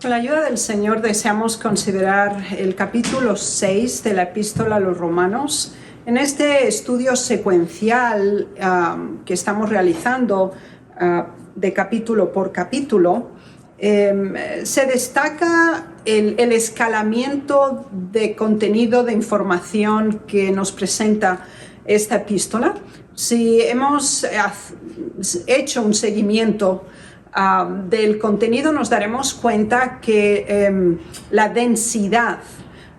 Con la ayuda del Señor deseamos considerar el capítulo 6 de la Epístola a los Romanos. En este estudio secuencial que estamos realizando de capítulo por capítulo, se destaca el escalamiento de contenido, de información que nos presenta esta epístola. Si hemos hecho un seguimiento del contenido, nos daremos cuenta que la densidad,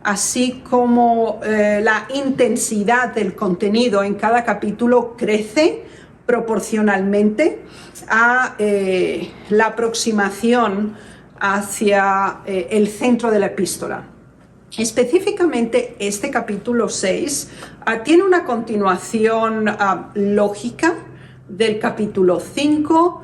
así como la intensidad del contenido en cada capítulo crece proporcionalmente a la aproximación hacia el centro de la epístola. Específicamente, este capítulo 6 tiene una continuación lógica del capítulo 5.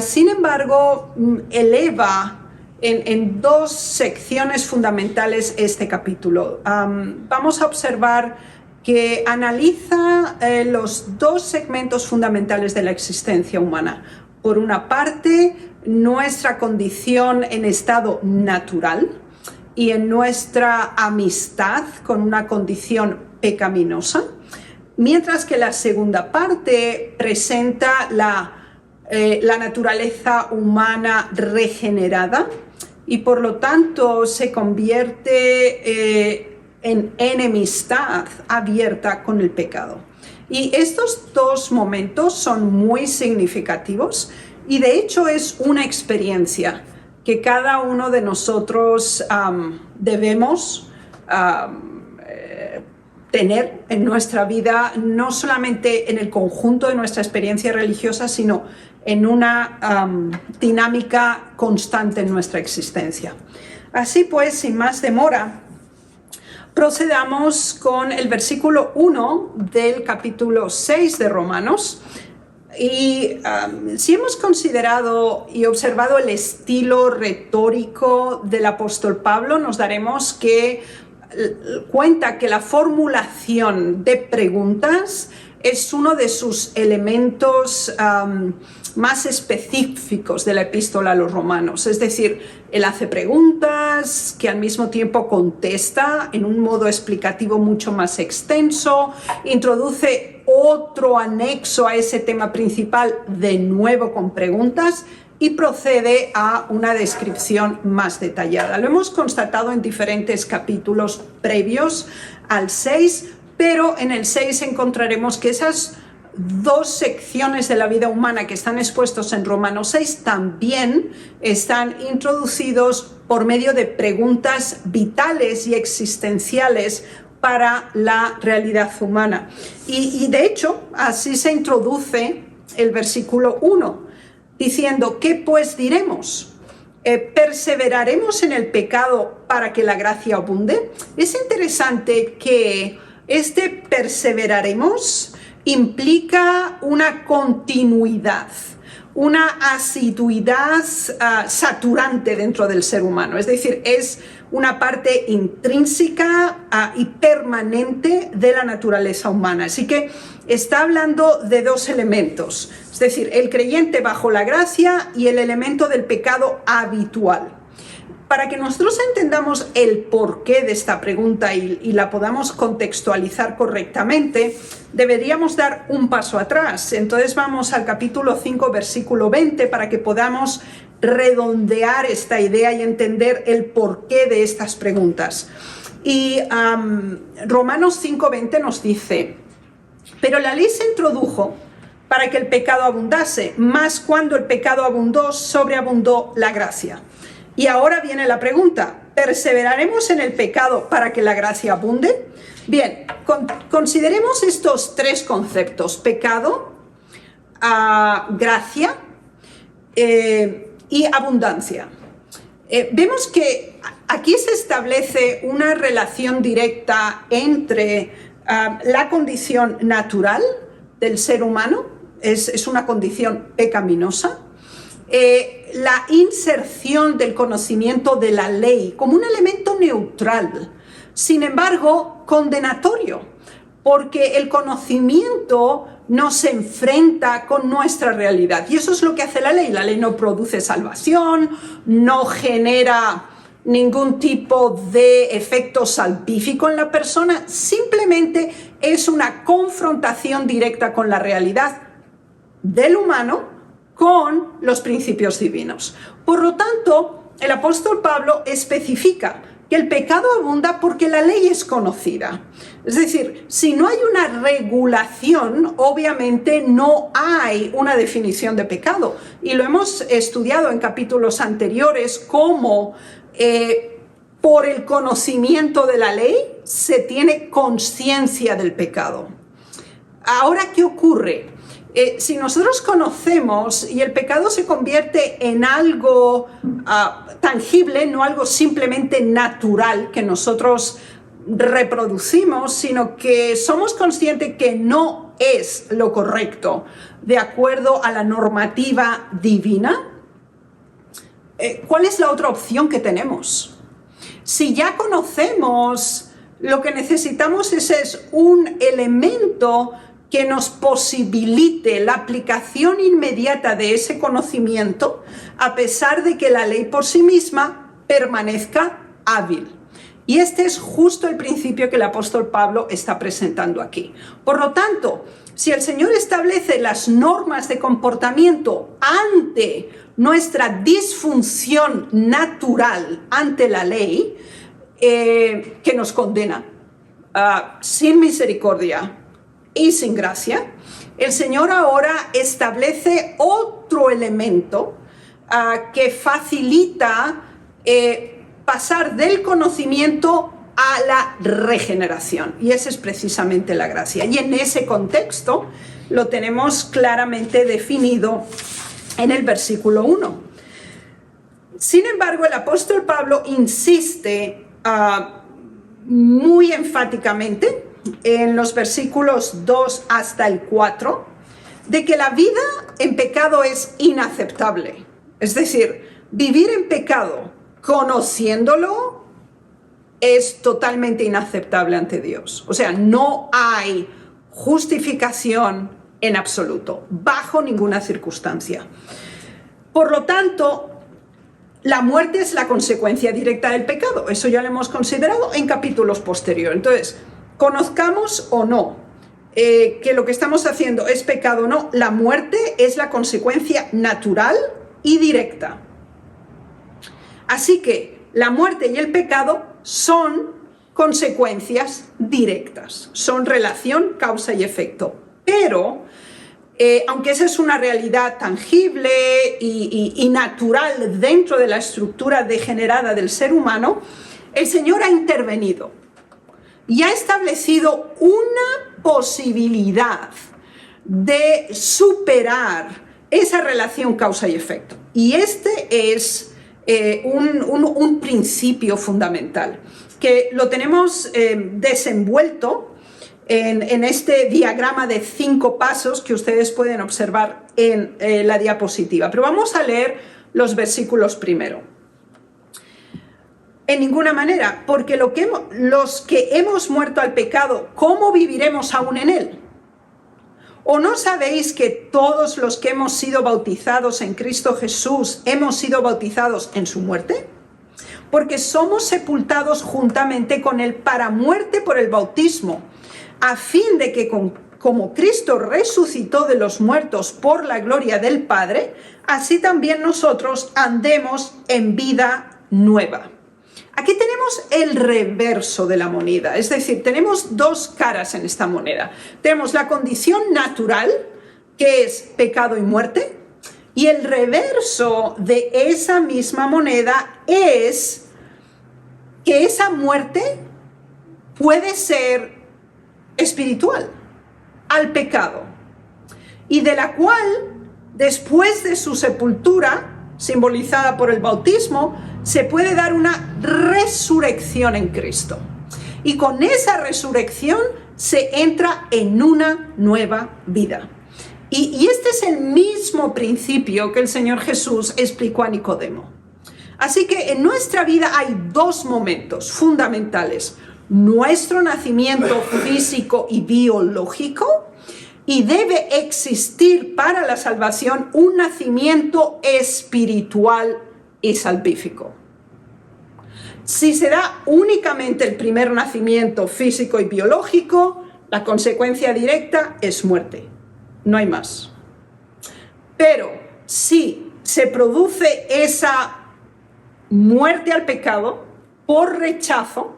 Sin embargo, eleva en dos secciones fundamentales este capítulo. Vamos a observar que analiza los dos segmentos fundamentales de la existencia humana. Por una parte, nuestra condición en estado natural y en nuestra amistad con una condición pecaminosa, mientras que la segunda parte presenta la naturaleza humana regenerada y por lo tanto se convierte en enemistad abierta con el pecado. Y estos dos momentos son muy significativos y de hecho es una experiencia que cada uno de nosotros debemos tener en nuestra vida, no solamente en el conjunto de nuestra experiencia religiosa, sino en una dinámica constante en nuestra existencia. Así pues, sin más demora, procedamos con el versículo 1 del capítulo 6 de Romanos. Y si hemos considerado y observado el estilo retórico del apóstol Pablo, nos daremos cuenta que la formulación de preguntas es uno de sus elementos más específicos de la epístola a los romanos. Es decir, él hace preguntas que al mismo tiempo contesta en un modo explicativo mucho más extenso, introduce otro anexo a ese tema principal de nuevo con preguntas y procede a una descripción más detallada. Lo hemos constatado en diferentes capítulos previos al 6, pero en el 6 encontraremos que esas dos secciones de la vida humana que están expuestos en Romanos 6 también están introducidos por medio de preguntas vitales y existenciales para la realidad humana. Y de hecho, así se introduce el versículo 1, diciendo: ¿qué pues diremos? ¿Perseveraremos en el pecado para que la gracia abunde? Es interesante que este perseveraremos implica una continuidad, una asiduidad saturante dentro del ser humano. Es decir, es una parte intrínseca y permanente de la naturaleza humana. Así que está hablando de dos elementos, es decir, el creyente bajo la gracia y el elemento del pecado habitual. Para que nosotros entendamos el porqué de esta pregunta y la podamos contextualizar correctamente, deberíamos dar un paso atrás. Entonces vamos al capítulo 5, versículo 20, para que podamos redondear esta idea y entender el porqué de estas preguntas. Y Romanos 5:20 nos dice: pero la ley se introdujo para que el pecado abundase, mas cuando el pecado abundó, sobreabundó la gracia. Y ahora viene la pregunta: ¿perseveraremos en el pecado para que la gracia abunde? Bien, consideremos estos tres conceptos: pecado, gracia y abundancia. Vemos que aquí se establece una relación directa entre la condición natural del ser humano, es una condición pecaminosa, la inserción del conocimiento de la ley como un elemento neutral, sin embargo condenatorio, porque el conocimiento nos enfrenta con nuestra realidad. Y eso es lo que hace la ley. La ley no produce salvación, no genera ningún tipo de efecto salvífico en la persona, simplemente es una confrontación directa con la realidad del humano con los principios divinos. Por lo tanto, el apóstol Pablo especifica que el pecado abunda porque la ley es conocida. Es decir, si no hay una regulación, obviamente no hay una definición de pecado. Y lo hemos estudiado en capítulos anteriores, cómo por el conocimiento de la ley se tiene conciencia del pecado. Ahora, ¿qué ocurre? Si nosotros conocemos y el pecado se convierte en algo tangible, no algo simplemente natural que nosotros reproducimos, sino que somos conscientes que no es lo correcto de acuerdo a la normativa divina, ¿cuál es la otra opción que tenemos? Si ya conocemos, lo que necesitamos es un elemento que nos posibilite la aplicación inmediata de ese conocimiento, a pesar de que la ley por sí misma permanezca hábil. Y este es justo el principio que el apóstol Pablo está presentando aquí. Por lo tanto, si el Señor establece las normas de comportamiento ante nuestra disfunción natural ante la ley, que nos condena sin misericordia y sin gracia, el Señor ahora establece otro elemento que facilita pasar del conocimiento a la regeneración, y esa es precisamente la gracia. Y en ese contexto lo tenemos claramente definido en el versículo 1. Sin embargo, el apóstol Pablo insiste muy enfáticamente en los versículos 2 hasta el 4, de que la vida en pecado es inaceptable. Es decir, vivir en pecado conociéndolo es totalmente inaceptable ante Dios. O sea, no hay justificación en absoluto, bajo ninguna circunstancia. Por lo tanto, la muerte es la consecuencia directa del pecado. Eso ya lo hemos considerado en capítulos posteriores. Entonces, conozcamos o no que lo que estamos haciendo es pecado o no, la muerte es la consecuencia natural y directa. Así que la muerte y el pecado son consecuencias directas, son relación, causa y efecto. Pero, aunque esa es una realidad tangible y natural dentro de la estructura degenerada del ser humano, el Señor ha intervenido y ha establecido una posibilidad de superar esa relación causa y efecto. Y este es un principio fundamental, que lo tenemos desenvuelto en este diagrama de 5 pasos que ustedes pueden observar en la diapositiva. Pero vamos a leer los versículos primero. En ninguna manera, porque los que hemos muerto al pecado, ¿cómo viviremos aún en él? ¿O no sabéis que todos los que hemos sido bautizados en Cristo Jesús hemos sido bautizados en su muerte? Porque somos sepultados juntamente con él para muerte por el bautismo, a fin de que como Cristo resucitó de los muertos por la gloria del Padre, así también nosotros andemos en vida nueva. Aquí tenemos el reverso de la moneda, es decir, tenemos 2 caras en esta moneda. Tenemos la condición natural, que es pecado y muerte, y el reverso de esa misma moneda es que esa muerte puede ser espiritual al pecado, y de la cual, después de su sepultura, simbolizada por el bautismo, se puede dar una resurrección en Cristo. Y con esa resurrección se entra en una nueva vida. Y este es el mismo principio que el Señor Jesús explicó a Nicodemo. Así que en nuestra vida hay 2 momentos fundamentales: nuestro nacimiento físico y biológico, y debe existir para la salvación un nacimiento espiritual y salvífico. Si se da únicamente el primer nacimiento físico y biológico, la consecuencia directa es muerte. No hay más. Pero si se produce esa muerte al pecado por rechazo,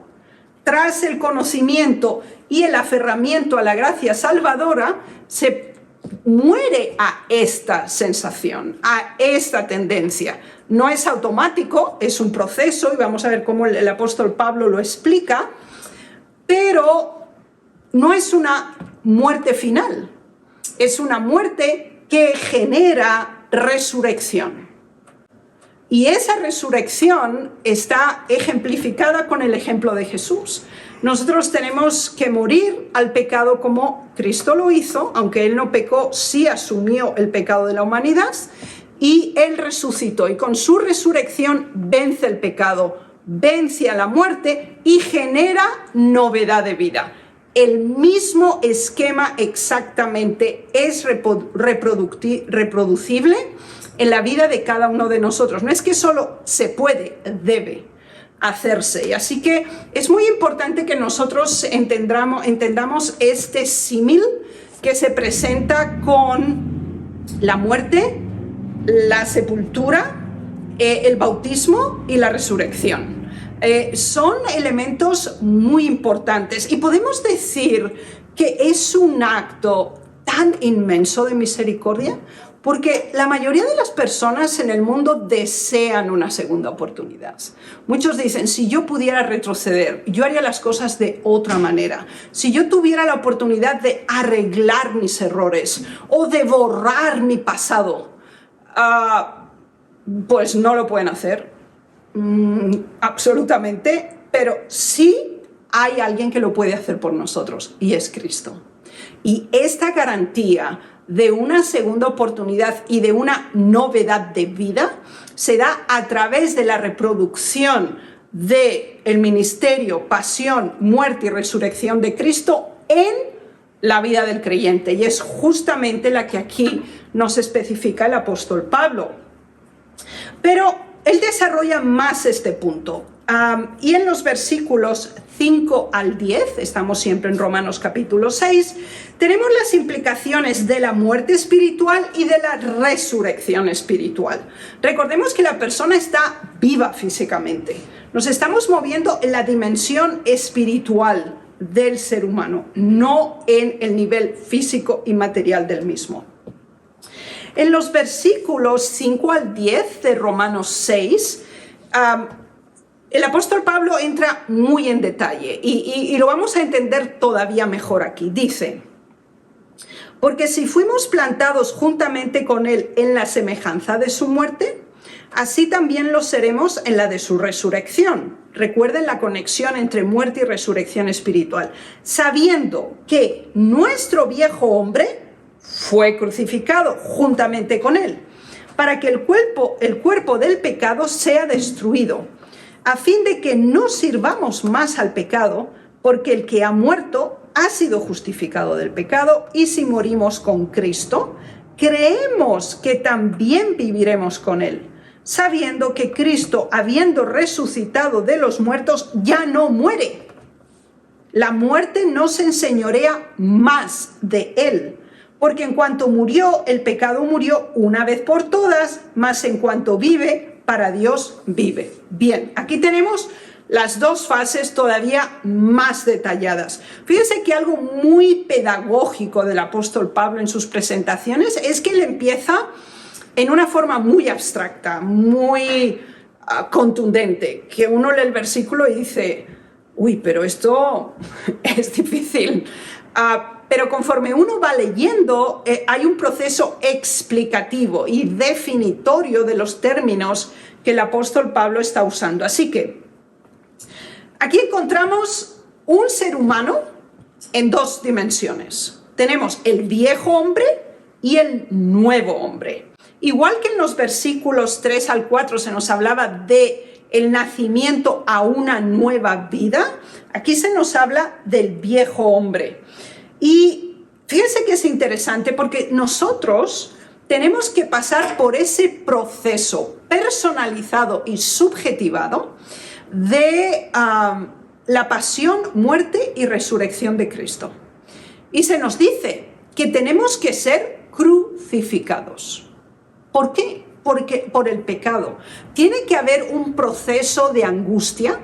tras el conocimiento y el aferramiento a la gracia salvadora, se muere a esta sensación, a esta tendencia. No es automático, es un proceso, y vamos a ver cómo el apóstol Pablo lo explica, pero no es una muerte final, es una muerte que genera resurrección. Y esa resurrección está ejemplificada con el ejemplo de Jesús. Nosotros tenemos que morir al pecado como Cristo lo hizo, aunque Él no pecó, sí asumió el pecado de la humanidad, y Él resucitó. Y con su resurrección vence el pecado, vence a la muerte y genera novedad de vida. El mismo esquema exactamente es reproducible en la vida de cada uno de nosotros. No es que solo se puede, debe hacerse. Y así que es muy importante que nosotros entendamos este símil que se presenta con la muerte, la sepultura, el bautismo y la resurrección. Son elementos muy importantes y podemos decir que es un acto tan inmenso de misericordia, porque la mayoría de las personas en el mundo desean una segunda oportunidad. Muchos dicen, si yo pudiera retroceder, yo haría las cosas de otra manera. Si yo tuviera la oportunidad de arreglar mis errores o de borrar mi pasado, pues no lo pueden hacer. Absolutamente, pero sí hay alguien que lo puede hacer por nosotros, y es Cristo. Y esta garantía de una segunda oportunidad y de una novedad de vida se da a través de la reproducción del ministerio, pasión, muerte y resurrección de Cristo en la vida del creyente, y es justamente la que aquí nos especifica el apóstol Pablo. Pero él desarrolla más este punto. Y en los versículos 5 al 10, estamos siempre en Romanos capítulo 6, tenemos las implicaciones de la muerte espiritual y de la resurrección espiritual. Recordemos que la persona está viva físicamente. Nos estamos moviendo en la dimensión espiritual del ser humano, no en el nivel físico y material del mismo. En los versículos 5 al 10 de Romanos 6, el apóstol Pablo entra muy en detalle y lo vamos a entender todavía mejor aquí. Dice, porque si fuimos plantados juntamente con él en la semejanza de su muerte, así también lo seremos en la de su resurrección. Recuerden la conexión entre muerte y resurrección espiritual. Sabiendo que nuestro viejo hombre fue crucificado juntamente con él, para que el cuerpo del pecado sea destruido, a fin de que no sirvamos más al pecado, porque el que ha muerto ha sido justificado del pecado, y si morimos con Cristo, creemos que también viviremos con él, sabiendo que Cristo, habiendo resucitado de los muertos, ya no muere. La muerte no se enseñorea más de él, porque en cuanto murió, el pecado murió una vez por todas, mas en cuanto vive, para Dios vive. Bien, aquí tenemos las dos fases todavía más detalladas. Fíjense que algo muy pedagógico del apóstol Pablo en sus presentaciones es que él empieza en una forma muy abstracta, muy contundente, que uno lee el versículo y dice, uy, pero esto es difícil. Pero conforme uno va leyendo, hay un proceso explicativo y definitorio de los términos que el apóstol Pablo está usando. Así que aquí encontramos un ser humano en dos dimensiones. Tenemos el viejo hombre y el nuevo hombre. Igual que en los versículos 3 al 4 se nos hablaba de el nacimiento a una nueva vida, aquí se nos habla del viejo hombre. Y fíjense que es interesante porque nosotros tenemos que pasar por ese proceso personalizado y subjetivado de la pasión, muerte y resurrección de Cristo. Y se nos dice que tenemos que ser crucificados. ¿Por qué? Porque por el pecado. Tiene que haber un proceso de angustia,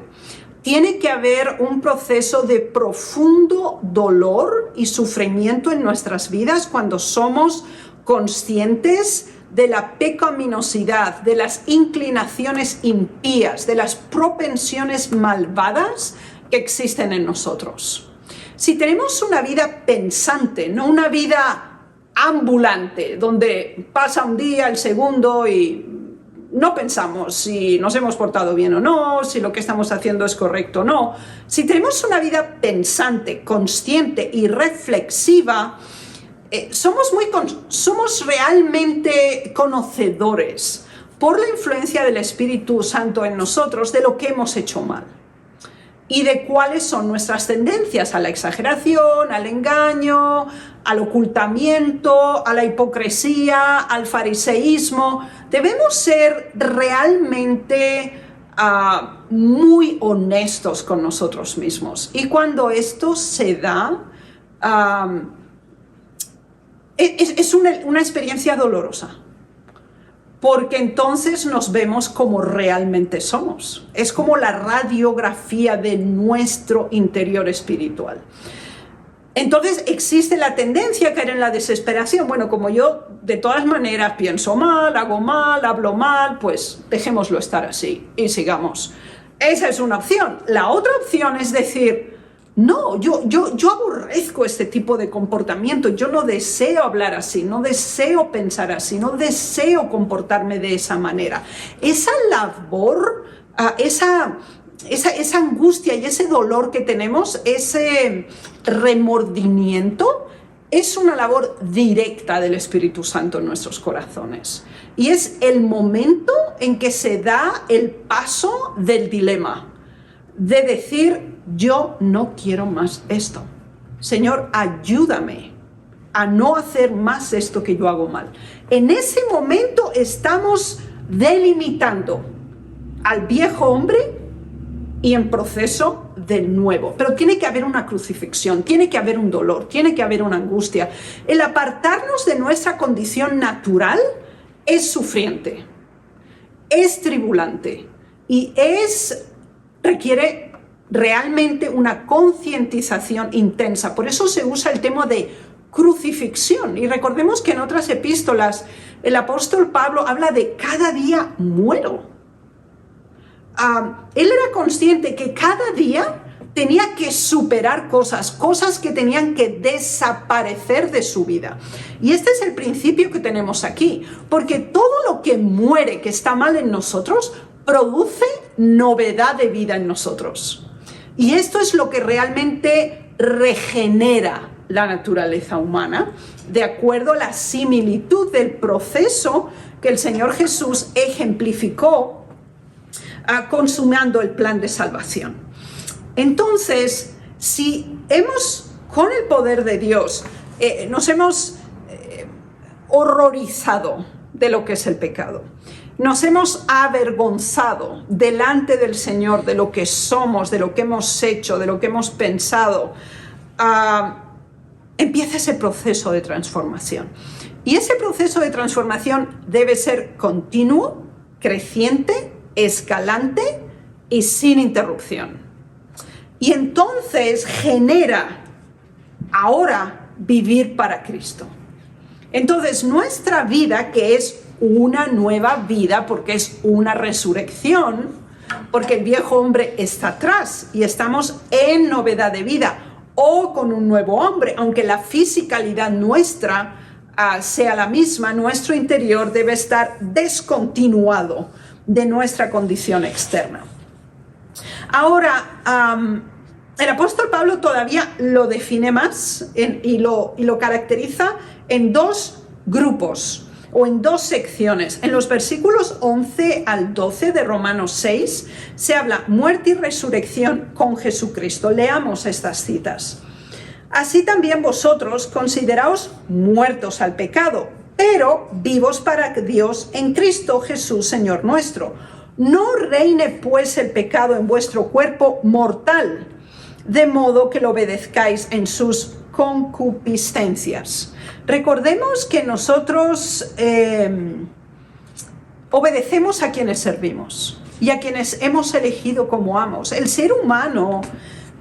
tiene que haber un proceso de profundo dolor y sufrimiento en nuestras vidas cuando somos conscientes de la pecaminosidad, de las inclinaciones impías, de las propensiones malvadas que existen en nosotros. Si tenemos una vida pensante, no una vida ambulante, donde pasa un día, el segundo y no pensamos si nos hemos portado bien o no, si lo que estamos haciendo es correcto o no. Si tenemos una vida pensante, consciente y reflexiva, somos realmente conocedores por la influencia del Espíritu Santo en nosotros de lo que hemos hecho mal y de cuáles son nuestras tendencias a la exageración, al engaño, al ocultamiento, a la hipocresía, al fariseísmo. Debemos ser realmente muy honestos con nosotros mismos. Y cuando esto se da, es una experiencia dolorosa, porque entonces nos vemos como realmente somos. Es como la radiografía de nuestro interior espiritual. Entonces existe la tendencia a caer en la desesperación. Bueno, como yo de todas maneras pienso mal, hago mal, hablo mal, pues dejémoslo estar así y sigamos. Esa es una opción. La otra opción es decir, no, yo aborrezco este tipo de comportamiento, yo no deseo hablar así, no deseo pensar así, no deseo comportarme de esa manera. Esa labor, esa angustia y ese dolor que tenemos, ese remordimiento, es una labor directa del Espíritu Santo en nuestros corazones. Y es el momento en que se da el paso del dilema, de decir, yo no quiero más esto. Señor, ayúdame a no hacer más esto que yo hago mal. En ese momento estamos delimitando al viejo hombre y en proceso del nuevo. Pero tiene que haber una crucifixión, tiene que haber un dolor, tiene que haber una angustia. El apartarnos de nuestra condición natural es sufriente, es tribulante y requiere realmente una concientización intensa. Por eso se usa el tema de crucifixión. Y recordemos que en otras epístolas el apóstol Pablo habla de cada día muero. Él era consciente que cada día tenía que superar cosas que tenían que desaparecer de su vida. Y este es el principio que tenemos aquí, porque todo lo que muere, que está mal en nosotros, produce novedad de vida en nosotros. Y esto es lo que realmente regenera la naturaleza humana, de acuerdo a la similitud del proceso que el Señor Jesús ejemplificó consumando el plan de salvación. Entonces, si con el poder de Dios, nos hemos horrorizado de lo que es el pecado, nos hemos avergonzado delante del Señor de lo que somos, de lo que hemos hecho, de lo que hemos pensado, empieza ese proceso de transformación. Y ese proceso de transformación debe ser continuo, creciente, escalante y sin interrupción. Y entonces genera ahora vivir para Cristo. Entonces nuestra vida, que es una nueva vida, porque es una resurrección, porque el viejo hombre está atrás y estamos en novedad de vida o con un nuevo hombre, aunque la fisicalidad nuestra sea la misma, nuestro interior debe estar descontinuado de nuestra condición externa. Ahora, el apóstol Pablo todavía lo define más y lo caracteriza en dos grupos o en dos secciones. En los versículos 11 al 12 de Romanos 6 se habla muerte y resurrección con Jesucristo. Leamos estas citas. Así también vosotros consideraos muertos al pecado, pero vivos para Dios en Cristo Jesús, Señor nuestro. No reine pues el pecado en vuestro cuerpo mortal, de modo que lo obedezcáis en sus concupiscencias. Recordemos que nosotros obedecemos a quienes servimos y a quienes hemos elegido como amos. El ser humano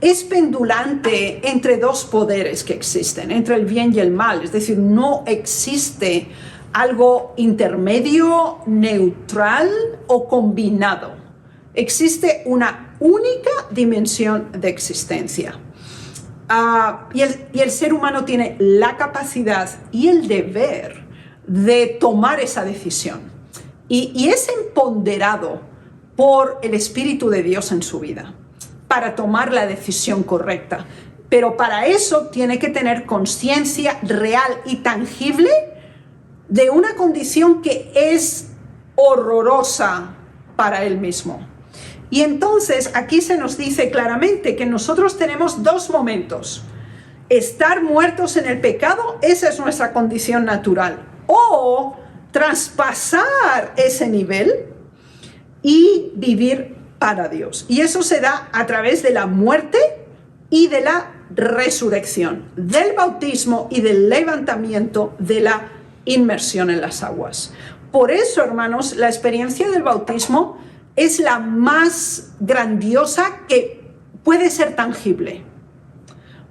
es pendulante entre dos poderes que existen, entre el bien y el mal. Es decir, no existe algo intermedio, neutral o combinado. Existe una única dimensión de existencia. Y el ser humano tiene la capacidad y el deber de tomar esa decisión. Y es empoderado por el Espíritu de Dios en su vida para tomar la decisión correcta. Pero para eso tiene que tener conciencia real y tangible de una condición que es horrorosa para él mismo. Y entonces aquí se nos dice claramente que nosotros tenemos dos momentos. Estar muertos en el pecado, esa es nuestra condición natural. O traspasar ese nivel y vivir para Dios. Y eso se da a través de la muerte y de la resurrección, del bautismo y del levantamiento de la inmersión en las aguas. Por eso, hermanos, la experiencia del bautismo es la más grandiosa que puede ser tangible,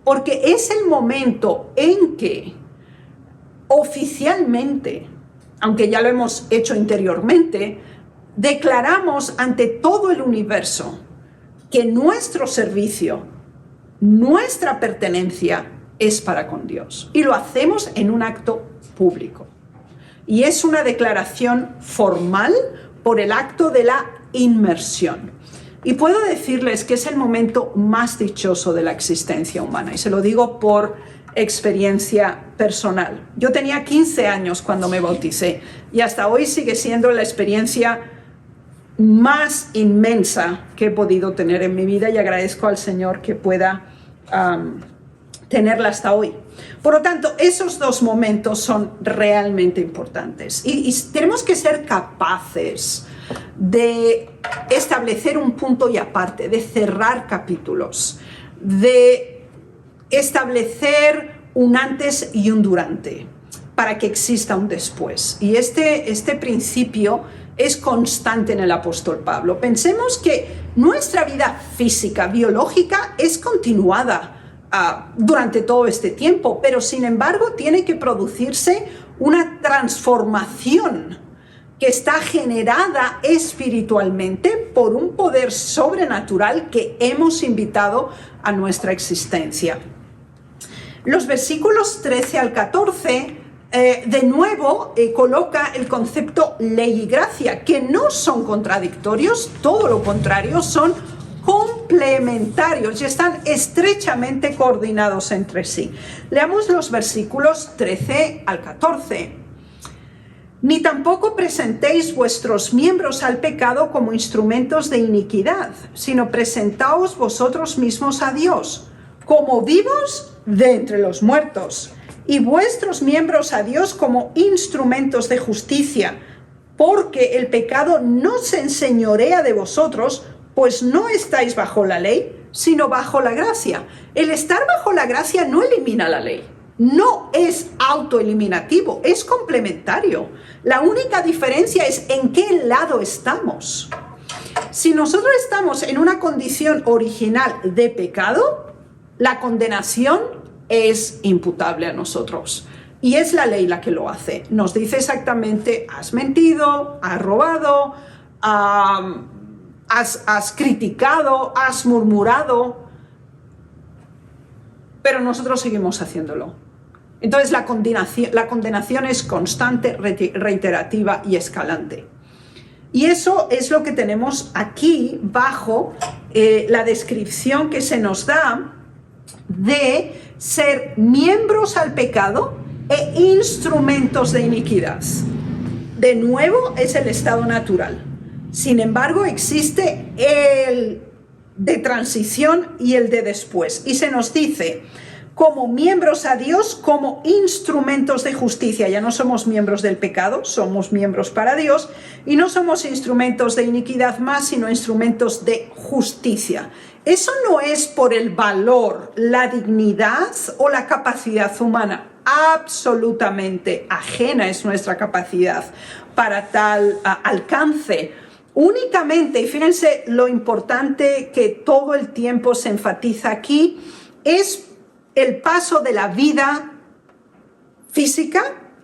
porque es el momento en que oficialmente, aunque ya lo hemos hecho interiormente, declaramos ante todo el universo que nuestro servicio, nuestra pertenencia es para con Dios. Y lo hacemos en un acto público. Y es una declaración formal por el acto de la inmersión. Y puedo decirles que es el momento más dichoso de la existencia humana. Y se lo digo por experiencia personal. Yo tenía 15 años cuando me bauticé. Y hasta hoy sigue siendo la experiencia más inmensa que he podido tener en mi vida. Y agradezco al Señor que pueda tenerla hasta hoy. Por lo tanto, esos dos momentos son realmente importantes y tenemos que ser capaces de establecer un punto y aparte, de cerrar capítulos, de establecer un antes y un durante para que exista un después. Y este principio es constante en el apóstol Pablo. Pensemos que nuestra vida física, biológica, es continuada durante todo este tiempo, pero sin embargo tiene que producirse una transformación que está generada espiritualmente por un poder sobrenatural que hemos invitado a nuestra existencia. Los versículos 13 al 14 de nuevo coloca el concepto ley y gracia, que no son contradictorios, todo lo contrario, son complementarios y están estrechamente coordinados entre sí. Leamos los versículos 13 al 14. Ni tampoco presentéis vuestros miembros al pecado como instrumentos de iniquidad, sino presentaos vosotros mismos a Dios, como vivos de entre los muertos, y vuestros miembros a Dios como instrumentos de justicia, porque el pecado no se enseñorea de vosotros, pues no estáis bajo la ley, sino bajo la gracia. El estar bajo la gracia no elimina la ley, no es autoeliminativo, es complementario. La única diferencia es en qué lado estamos. Si nosotros estamos en una condición original de pecado, la condenación es imputable a nosotros. Y es la ley la que lo hace. Nos dice exactamente, has mentido, has robado, has criticado, has murmurado, pero nosotros seguimos haciéndolo. Entonces la condenación es constante, reiterativa y escalante. Y eso es lo que tenemos aquí bajo la descripción que se nos da de ser miembros al pecado e instrumentos de iniquidad. De nuevo es el estado natural. Sin embargo, existe el de transición y el de después. Y se nos dice, como miembros a Dios, como instrumentos de justicia. Ya no somos miembros del pecado, somos miembros para Dios, y no somos instrumentos de iniquidad más, sino instrumentos de justicia. Eso no es por el valor, la dignidad o la capacidad humana. Absolutamente ajena es nuestra capacidad para tal alcance. Únicamente, y fíjense lo importante que todo el tiempo se enfatiza aquí, es el paso de la vida física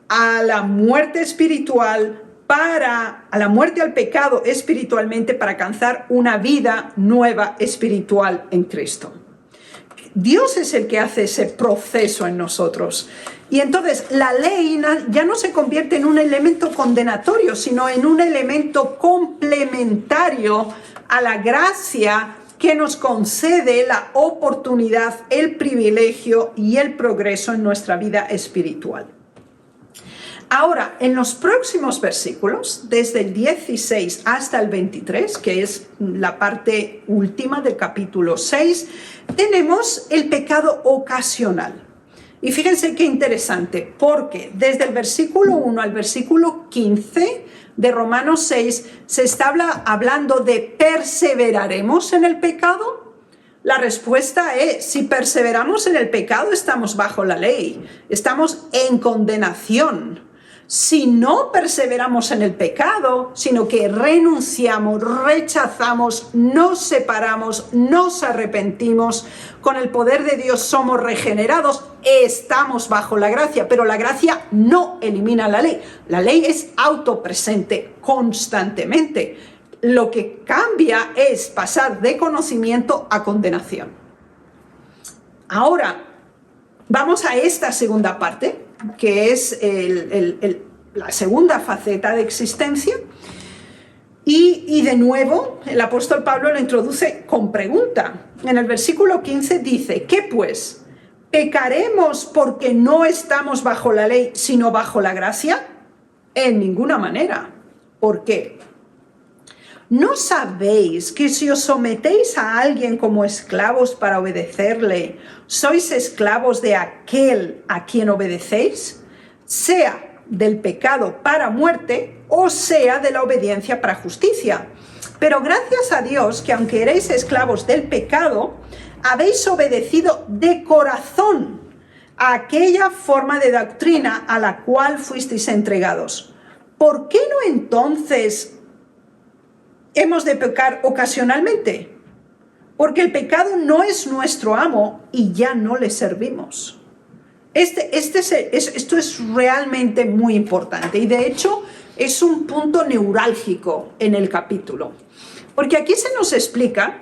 a la muerte espiritual, a la muerte al pecado espiritualmente, para alcanzar una vida nueva espiritual en Cristo. Dios es el que hace ese proceso en nosotros. Y entonces la ley ya no se convierte en un elemento condenatorio, sino en un elemento complementario a la gracia que nos concede la oportunidad, el privilegio y el progreso en nuestra vida espiritual. Ahora, en los próximos versículos, desde el 16 hasta el 23, que es la parte última del capítulo 6, tenemos el pecado ocasional. Y fíjense qué interesante, porque desde el versículo 1 al versículo 15 de Romanos 6 se está hablando de ¿perseveraremos en el pecado? La respuesta es, si perseveramos en el pecado, estamos bajo la ley, estamos en condenación. Si no perseveramos en el pecado, sino que renunciamos, rechazamos, nos separamos, nos arrepentimos, con el poder de Dios somos regenerados, estamos bajo la gracia, pero la gracia no elimina la ley. La ley es autopresente constantemente. Lo que cambia es pasar de conocimiento a condenación. Ahora, vamos a esta segunda parte, que es la segunda faceta de existencia, y de nuevo el apóstol Pablo lo introduce con pregunta. En el versículo 15 dice, ¿qué pues? ¿Pecaremos porque no estamos bajo la ley, sino bajo la gracia? En ninguna manera. ¿Por qué? ¿No sabéis que si os sometéis a alguien como esclavos para obedecerle, sois esclavos de aquel a quien obedecéis? Sea del pecado para muerte o sea de la obediencia para justicia. Pero gracias a Dios que aunque erais esclavos del pecado, habéis obedecido de corazón a aquella forma de doctrina a la cual fuisteis entregados. ¿Por qué no entonces hemos de pecar ocasionalmente? Porque el pecado no es nuestro amo y ya no le servimos. Esto es realmente muy importante y de hecho es un punto neurálgico en el capítulo. Porque aquí se nos explica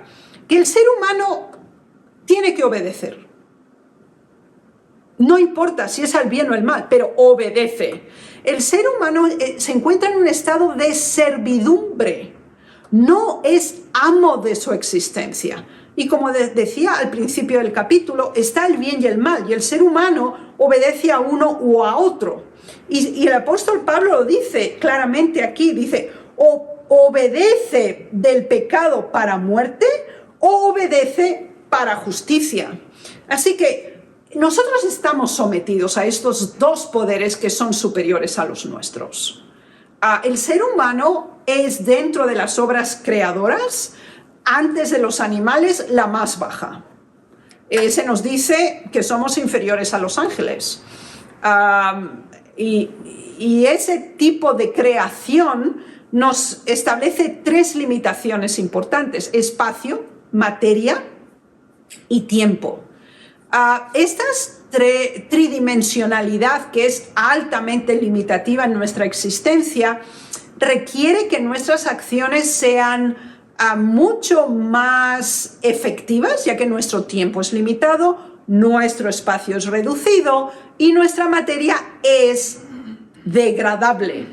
que el ser humano tiene que obedecer. No importa si es al bien o al mal, pero obedece. El ser humano se encuentra en un estado de servidumbre. No es amo de su existencia. Y como decía al principio del capítulo, está el bien y el mal, y el ser humano obedece a uno o a otro. Y el apóstol Pablo lo dice claramente aquí, dice, o obedece del pecado para muerte, o obedece para justicia. Así que nosotros estamos sometidos a estos dos poderes que son superiores a los nuestros. El ser humano es, dentro de las obras creadoras, antes de los animales, la más baja. Se nos dice que somos inferiores a los ángeles. Y ese tipo de creación nos establece tres limitaciones importantes: espacio, materia y tiempo. Esta tridimensionalidad, que es altamente limitativa en nuestra existencia, requiere que nuestras acciones sean mucho más efectivas, ya que nuestro tiempo es limitado, nuestro espacio es reducido y nuestra materia es degradable,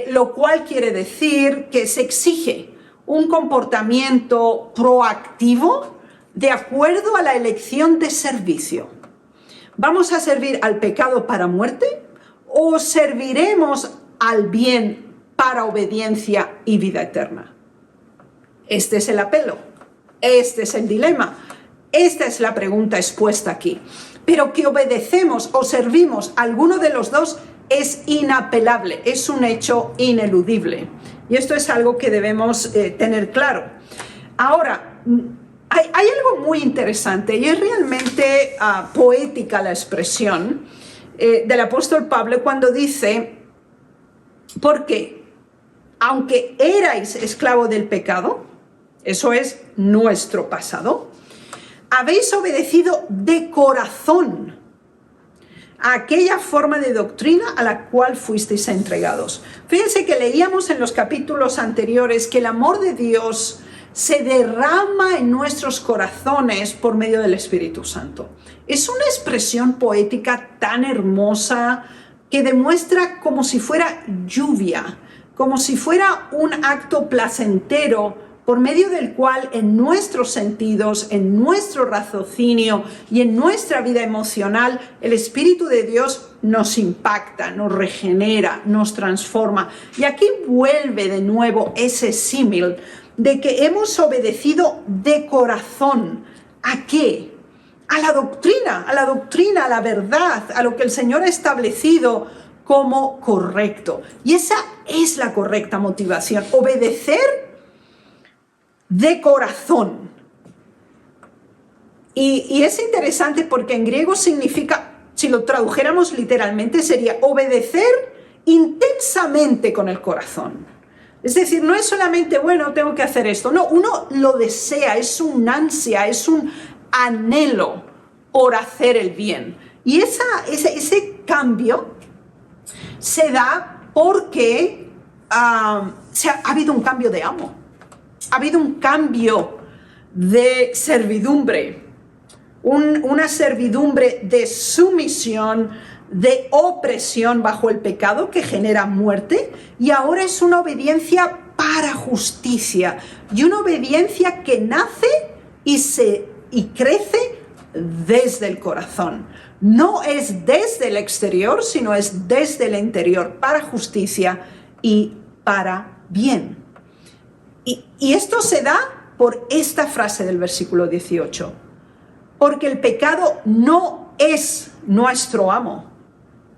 lo cual quiere decir que se exige un comportamiento proactivo de acuerdo a la elección de servicio. ¿Vamos a servir al pecado para muerte o serviremos al bien para obediencia y vida eterna? Este es el apelo, este es el dilema. Esta es la pregunta expuesta aquí. Pero que obedecemos o servimos a alguno de los dos es inapelable, es un hecho ineludible. Y esto es algo que debemos tener claro. Ahora, hay algo muy interesante y es realmente poética la expresión del apóstol Pablo cuando dice, porque aunque erais esclavo del pecado, eso es nuestro pasado, habéis obedecido de corazón a aquella forma de doctrina a la cual fuisteis entregados. Fíjense que leíamos en los capítulos anteriores que el amor de Dios se derrama en nuestros corazones por medio del Espíritu Santo. Es una expresión poética tan hermosa que demuestra como si fuera lluvia, como si fuera un acto placentero por medio del cual en nuestros sentidos, en nuestro raciocinio y en nuestra vida emocional, el Espíritu de Dios nos impacta, nos regenera, nos transforma. Y aquí vuelve de nuevo ese símil de que hemos obedecido de corazón. ¿A qué? A la doctrina, a la verdad, a lo que el Señor ha establecido como correcto. Y esa es la correcta motivación, obedecer de corazón. Y es interesante porque en griego significa, si lo tradujéramos literalmente, sería obedecer intensamente con el corazón. Es decir, no es solamente, bueno, tengo que hacer esto. No, uno lo desea, es un ansia, es un anhelo por hacer el bien. Y ese cambio se da porque ha habido un cambio de amo. Ha habido un cambio de servidumbre, una servidumbre de sumisión, de opresión bajo el pecado que genera muerte, y ahora es una obediencia para justicia, y una obediencia que nace y crece desde el corazón. No es desde el exterior, sino es desde el interior, para justicia y para bien. Y esto se da por esta frase del versículo 18. Porque el pecado no es nuestro amo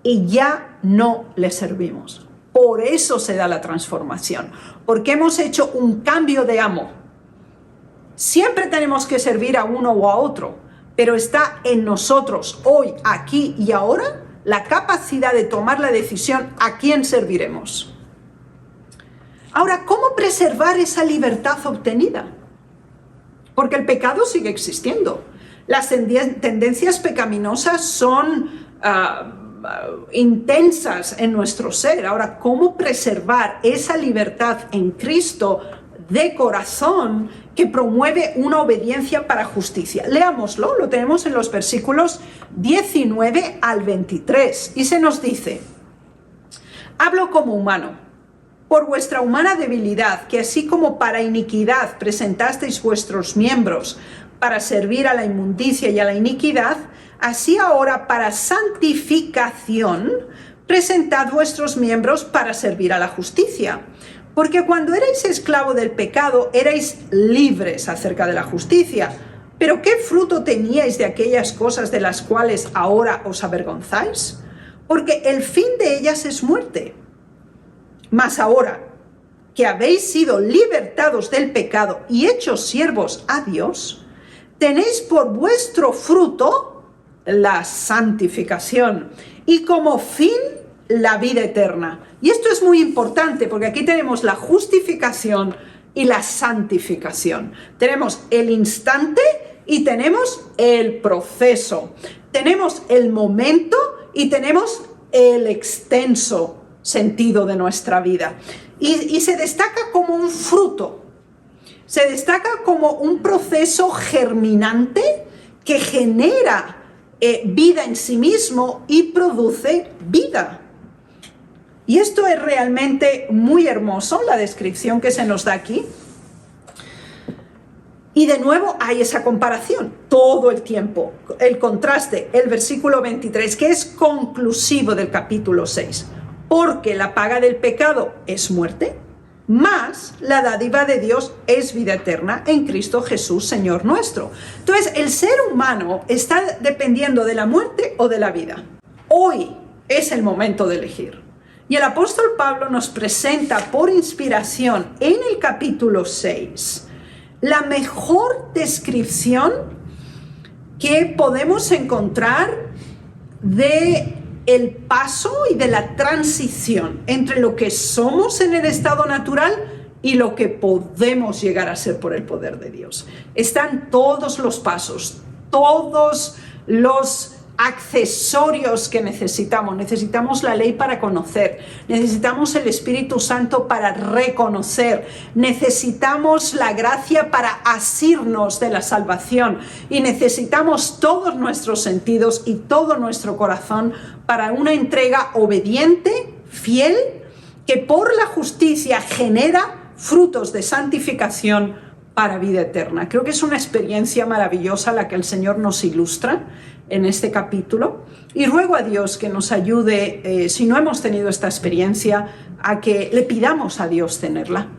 y ya no le servimos. Por eso se da la transformación. Porque hemos hecho un cambio de amo. Siempre tenemos que servir a uno o a otro, pero está en nosotros hoy, aquí y ahora, la capacidad de tomar la decisión a quién serviremos. Ahora, ¿cómo preservar esa libertad obtenida? Porque el pecado sigue existiendo. Las tendencias pecaminosas son intensas en nuestro ser. Ahora, ¿cómo preservar esa libertad en Cristo de corazón que promueve una obediencia para justicia? Leámoslo, lo tenemos en los versículos 19 al 23. Y se nos dice, hablo como humano, por vuestra humana debilidad, que así como para iniquidad presentasteis vuestros miembros para servir a la inmundicia y a la iniquidad, así ahora para santificación presentad vuestros miembros para servir a la justicia. Porque cuando erais esclavo del pecado, erais libres acerca de la justicia. Pero ¿qué fruto teníais de aquellas cosas de las cuales ahora os avergonzáis? Porque el fin de ellas es muerte. Mas ahora que habéis sido libertados del pecado y hechos siervos a Dios, tenéis por vuestro fruto la santificación y como fin la vida eterna. Y esto es muy importante porque aquí tenemos la justificación y la santificación. Tenemos el instante y tenemos el proceso. Tenemos el momento y tenemos el extenso sentido de nuestra vida. Y se destaca como un fruto. Se destaca como un proceso germinante que genera vida en sí mismo y produce vida. Y esto es realmente muy hermoso, la descripción que se nos da aquí. Y de nuevo hay esa comparación todo el tiempo, el contraste, el versículo 23, que es conclusivo del capítulo 6. Porque la paga del pecado es muerte, Mas la dádiva de Dios es vida eterna en Cristo Jesús, Señor nuestro. Entonces, el ser humano está dependiendo de la muerte o de la vida. Hoy es el momento de elegir. Y el apóstol Pablo nos presenta por inspiración en el capítulo 6 la mejor descripción que podemos encontrar de el paso y de la transición entre lo que somos en el estado natural y lo que podemos llegar a ser por el poder de Dios. Están todos los pasos, todos los accesorios que necesitamos. Necesitamos la ley para conocer, necesitamos el Espíritu Santo para reconocer, necesitamos la gracia para asirnos de la salvación y necesitamos todos nuestros sentidos y todo nuestro corazón para una entrega obediente, fiel, que por la justicia genera frutos de santificación para vida eterna. Creo que es una experiencia maravillosa la que el Señor nos ilustra en este capítulo, y ruego a Dios que nos ayude, si no hemos tenido esta experiencia, a que le pidamos a Dios tenerla,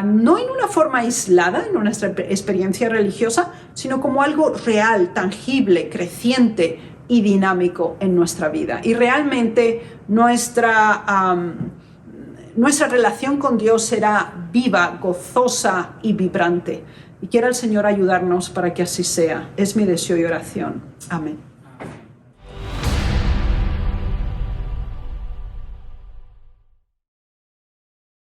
no en una forma aislada en nuestra experiencia religiosa, sino como algo real, tangible, creciente y dinámico en nuestra vida. Y realmente nuestra relación con Dios será viva, gozosa y vibrante. Y quiera el Señor ayudarnos para que así sea. Es mi deseo y oración. Amén.